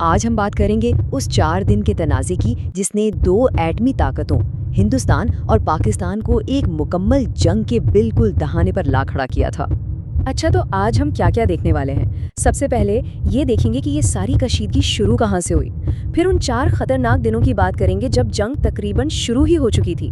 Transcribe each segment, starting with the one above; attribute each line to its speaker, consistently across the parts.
Speaker 1: آج ہم بات کریں گے اس 4 دن کے تنازع کی جس نے 2 ایٹمی طاقتوں ہندوستان اور پاکستان کو ایک مکمل جنگ کے بالکل دہانے پر لا کھڑا کیا تھا۔
Speaker 2: اچھا، تو آج ہم کیا دیکھنے والے ہیں؟ سب سے پہلے یہ دیکھیں گے کہ یہ ساری کشیدگی شروع کہاں سے ہوئی، پھر ان 4 خطرناک دنوں کی بات کریں گے جب جنگ تقریباً شروع ہی ہو چکی تھی۔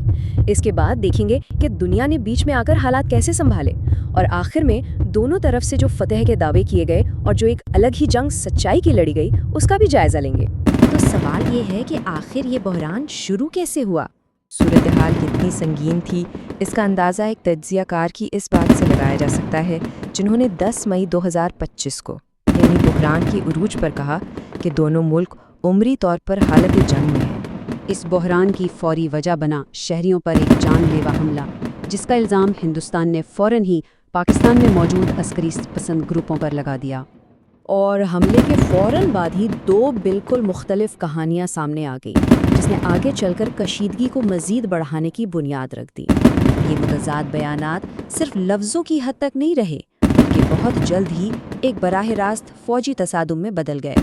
Speaker 2: اس کے بعد دیکھیں گے کہ دنیا نے بیچ میں آ کر حالات کیسے سنبھالے، اور آخر میں دونوں طرف سے جو فتح کے دعوے کیے گئے اور جو ایک الگ ہی جنگ سچائی کی لڑی گئی اس کا بھی جائزہ لیں گے۔
Speaker 1: تو سوال یہ ہے کہ آخر یہ بحران شروع کیسے ہوا؟ صورتحال کتنی سنگین تھی، اس کا اندازہ ایک تجزیہ کار کی اس بات سے لگایا جا سکتا ہے جنہوں نے 10 مئی 2025 کو یعنی بحران کی عروج پر کہا کہ دونوں ملک عمری طور پر حالت جنگ میں ہیں۔
Speaker 3: اس بحران کی فوری وجہ بنا شہریوں پر ایک جان لیوا حملہ، جس کا الزام ہندوستان نے فوراً ہی پاکستان میں موجود عسکری پسند گروپوں پر لگا دیا۔
Speaker 2: اور حملے کے فوراً بعد ہی 2 بالکل مختلف کہانیاں سامنے آ گئی، جس نے آگے چل کر کشیدگی کو مزید بڑھانے کی بنیاد رکھ دی۔
Speaker 1: یہ متضاد بیانات صرف لفظوں کی حد تک نہیں رہے بلکہ بہت جلد ہی ایک براہ راست فوجی تصادم میں بدل گئے۔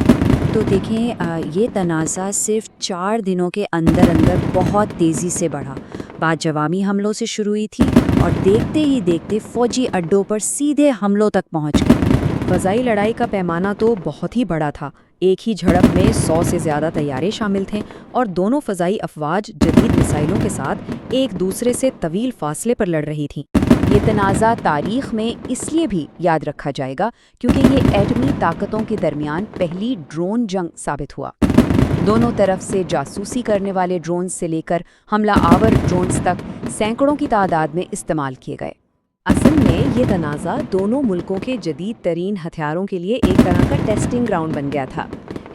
Speaker 1: تو دیکھیں، یہ تنازع صرف 4 دنوں کے اندر بہت تیزی سے بڑھا۔ بات جوامی حملوں سے شروع ہوئی تھی اور دیکھتے ہی دیکھتے فوجی اڈوں پر سیدھے حملوں تک پہنچ گئی۔
Speaker 2: فضائی لڑائی کا پیمانہ تو بہت ہی بڑا تھا۔ ایک ہی جھڑپ میں 100 سے زیادہ طیارے شامل تھے اور دونوں فضائی افواج جدید میزائلوں کے ساتھ ایک دوسرے سے طویل فاصلے پر لڑ رہی تھیں۔
Speaker 1: یہ تنازع تاریخ میں اس لیے بھی یاد رکھا جائے گا کیونکہ یہ ایٹمی طاقتوں کے درمیان پہلی ڈرون جنگ ثابت ہوا۔ دونوں طرف سے جاسوسی کرنے والے ڈرونز سے لے کر حملہ آور ڈرونز تک سینکڑوں کی تعداد میں استعمال کیے گئے۔
Speaker 2: اصل میں یہ تنازع دونوں ملکوں کے جدید ترین ہتھیاروں کے لیے ایک طرح کا ٹیسٹنگ گراؤنڈ بن گیا تھا۔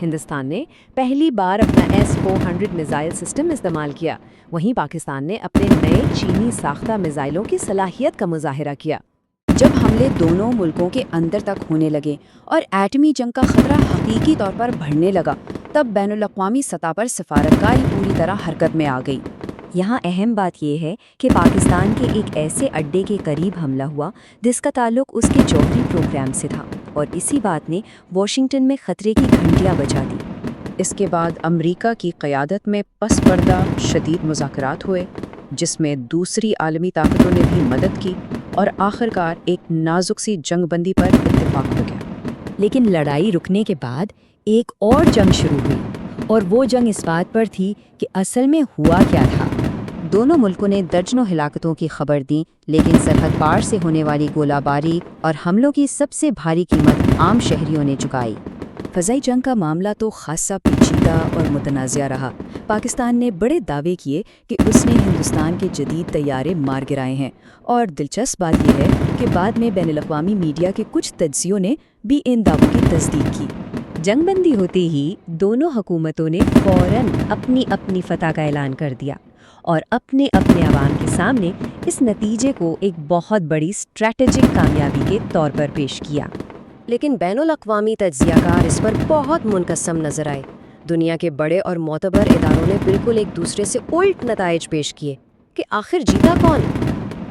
Speaker 2: ہندوستان نے پہلی بار اپنا S-400 میزائل سسٹم استعمال کیا، وہیں پاکستان نے اپنے نئے چینی ساختہ میزائلوں کی صلاحیت کا مظاہرہ کیا۔
Speaker 3: جب حملے دونوں ملکوں کے اندر تک ہونے لگے اور ایٹمی جنگ کا خطرہ حقیقی طور پر بڑھنے لگا، تب بین الاقوامی سطح پر سفارتکاری پوری طرح حرکت میں آ گئی۔
Speaker 1: یہاں اہم بات یہ ہے کہ پاکستان کے ایک ایسے اڈے کے قریب حملہ ہوا جس کا تعلق اس کے جوہری پروگرام سے تھا، اور اسی بات نے واشنگٹن میں خطرے کی گھنٹیاں بجا دی۔
Speaker 3: اس کے بعد امریکہ کی قیادت میں پس پردہ شدید مذاکرات ہوئے، جس میں دوسری عالمی طاقتوں نے بھی مدد کی، اور آخرکار ایک نازک سی جنگ بندی پر اتفاق ہو گیا۔
Speaker 1: لیکن لڑائی رکنے کے بعد ایک اور جنگ شروع ہوئی، اور وہ جنگ اس بات پر تھی کہ اصل میں ہوا کیا تھا۔
Speaker 3: دونوں ملکوں نے درجنوں ہلاکتوں کی خبر دی، لیکن سرحد پار سے ہونے والی گولہ باری اور حملوں کی سب سے بھاری قیمت عام شہریوں نے چکائی۔
Speaker 2: فضائی جنگ کا معاملہ تو خاصا پیچیدہ اور متنازع رہا۔ پاکستان نے بڑے دعوے کیے کہ اس نے ہندوستان کے جدید طیارے مار گرائے ہیں، اور دلچسپ بات یہ ہے کہ بعد میں بین الاقوامی میڈیا کے کچھ تجزیوں نے بھی ان دعووں کی تصدیق کی۔
Speaker 1: جنگ بندی ہوتے ہی دونوں حکومتوں نے فوراً اپنی اپنی فتح کا اعلان کر دیا اور اپنے عوام کے سامنے اس نتیجے کو ایک بہت بڑی اسٹریٹجک کامیابی کے طور پر پیش کیا۔
Speaker 2: لیکن بین الاقوامی تجزیہ کار اس پر بہت منقسم نظر آئے۔ دنیا کے بڑے اور معتبر اداروں نے بالکل ایک دوسرے سے الٹ نتائج پیش کیے کہ آخر جیتا کون؟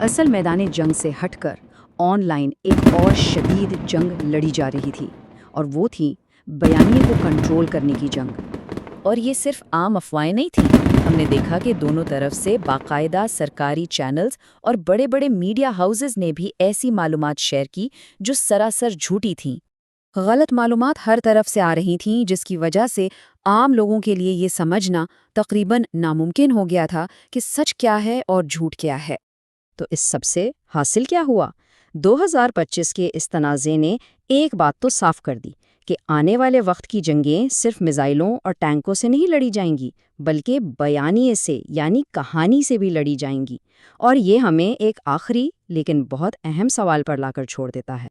Speaker 3: اصل میدان جنگ سے ہٹ کر آن لائن ایک اور شدید جنگ لڑی جا رہی تھی، اور وہ تھی بیانیے کو کنٹرول کرنے کی جنگ۔
Speaker 2: اور یہ صرف عام افواہیں نہیں تھیں۔ ہم نے دیکھا کہ دونوں طرف سے باقاعدہ سرکاری چینلز اور بڑے بڑے میڈیا ہاؤسز نے بھی ایسی معلومات شیئر کی جو سراسر جھوٹی تھیں۔ غلط معلومات ہر طرف سے آ رہی تھیں، جس کی وجہ سے عام لوگوں کے لیے یہ سمجھنا تقریباً ناممکن ہو گیا تھا کہ سچ کیا ہے اور جھوٹ کیا ہے۔
Speaker 3: تو اس سب سے حاصل کیا ہوا؟ 2025 کے اس تنازع نے ایک بات تو صاف کر دی کہ آنے والے وقت کی جنگیں صرف میزائلوں اور ٹینکوں سے نہیں لڑی جائیں گی، بلکہ بیانیے سے یعنی کہانی سے بھی لڑی جائیں گی۔ اور یہ ہمیں ایک آخری لیکن بہت اہم سوال پر لا کر چھوڑ دیتا ہے۔